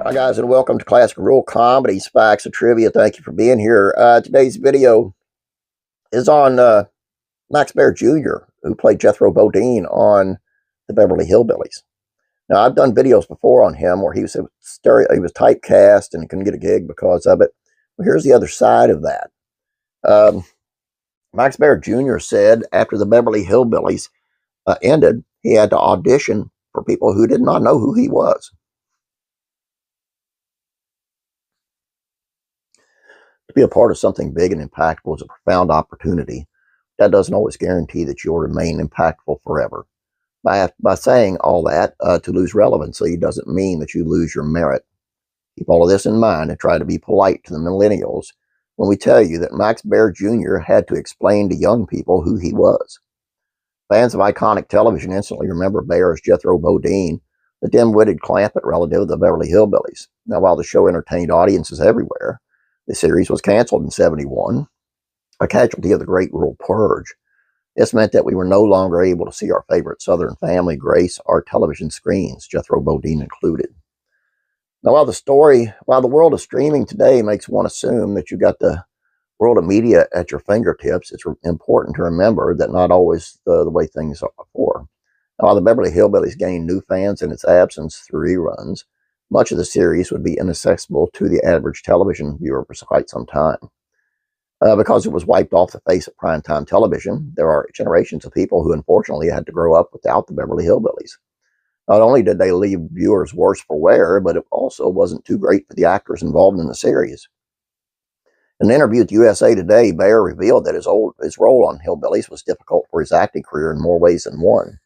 Hi guys, and welcome to Classic Rule Comedies, Facts and Trivia. Thank you for being here. Today's video is on Max Baer Jr., who played Jethro Bodine on the Beverly Hillbillies. Now, I've done videos before on him where he was typecast and couldn't get a gig because of it. Well, here's the other side of that. Max Baer Jr. said after the Beverly Hillbillies ended, he had to audition for people who did not know who he was. To be a part of something big and impactful is a profound opportunity. That doesn't always guarantee that you'll remain impactful forever. By saying all that, to lose relevancy doesn't mean that you lose your merit. Keep all of this in mind and try to be polite to the millennials when we tell you that Max Baer Jr. had to explain to young people who he was. Fans of iconic television instantly remember Baer as Jethro Bodine, the dim-witted Clampett relative of the Beverly Hillbillies. Now, while the show entertained audiences everywhere, the series was canceled in '71, a casualty of the Great Rural Purge. This meant that we were no longer able to see our favorite Southern family grace our television screens, Jethro Bodine included. Now, while the world of streaming today makes one assume that you got the world of media at your fingertips, it's important to remember that not always the way things are before. Now, while the Beverly Hillbillies gained new fans in its absence through reruns, much of the series would be inaccessible to the average television viewer for quite some time. Because it was wiped off the face of primetime television, there are generations of people who unfortunately had to grow up without the Beverly Hillbillies. Not only did they leave viewers worse for wear, but it also wasn't too great for the actors involved in the series. In an interview with USA Today, Baer revealed that his role on Hillbillies was difficult for his acting career in more ways than one.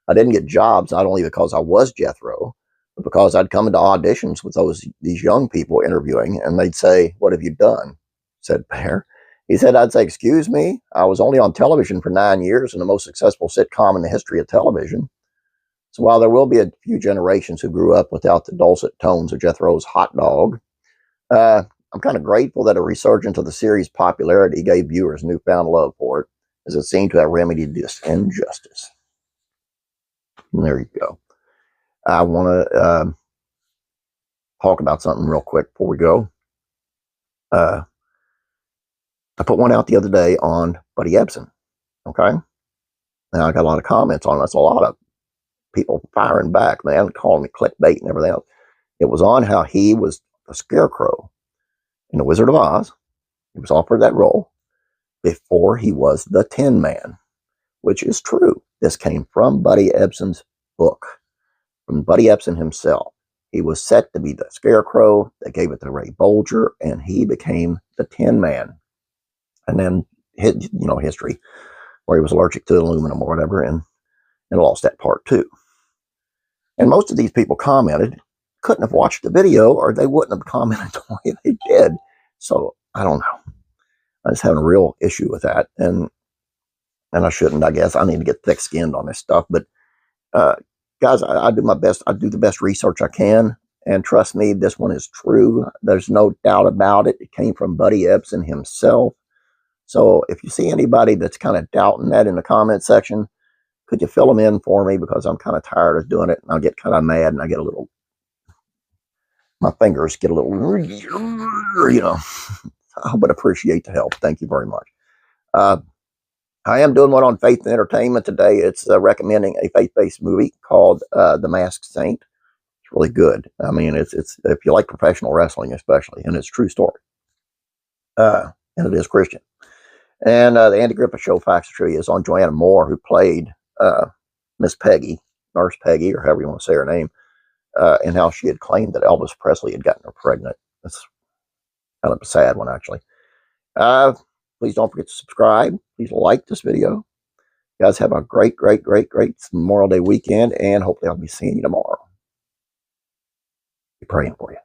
I didn't get jobs not only because I was Jethro, but because I'd come into auditions with these young people interviewing, and they'd say, "What have you done?" said Baer. He said, "I'd say, excuse me, I was only on television for 9 years and the most successful sitcom in the history of television." So while there will be a few generations who grew up without the dulcet tones of Jethro's hot dog, I'm kind of grateful that a resurgence of the series' popularity gave viewers newfound love for it, as it seemed to have remedied this injustice. And there you go. I want to talk about something real quick before we go. I put one out the other day on Buddy Ebsen, okay? Now, I got a lot of comments on it. That's a lot of people firing back, man, calling me clickbait and everything else. It was on how he was a scarecrow in The Wizard of Oz. He was offered that role before he was the Tin Man, which is true. This came from Buddy Ebsen's book, from Buddy Ebsen himself. He was set to be the Scarecrow. They gave it to Ray Bolger, and he became the Tin Man. And then, history, where he was allergic to aluminum or whatever, and lost that part too. And most of these people commented, couldn't have watched the video, or they wouldn't have commented the way they did. So, I don't know. I just have a real issue with that, and I shouldn't, I guess. I need to get thick-skinned on this stuff, but guys, I do my best. I do the best research I can, and trust me, this one is true. There's no doubt about it. It came from Buddy Ebsen himself. So if you see anybody that's kind of doubting that in the comment section, could you fill them in for me? Because I'm kind of tired of doing it, and I'll get kind of mad, and I get a little, my fingers get a little, I would appreciate the help. Thank you very much. I am doing one on Faith and Entertainment today. It's recommending a faith-based movie called The Masked Saint. It's really good. I mean, it's if you like professional wrestling, especially, and it's a true story. And it is Christian. And the Andy Griffith Show Facts and Trivia is on Joanna Moore, who played Miss Peggy, Nurse Peggy, or however you want to say her name, and how she had claimed that Elvis Presley had gotten her pregnant. That's kind of a sad one, actually. Please don't forget to subscribe. Please like this video. You guys have a great Memorial Day weekend, and hopefully I'll be seeing you tomorrow. Be praying for you.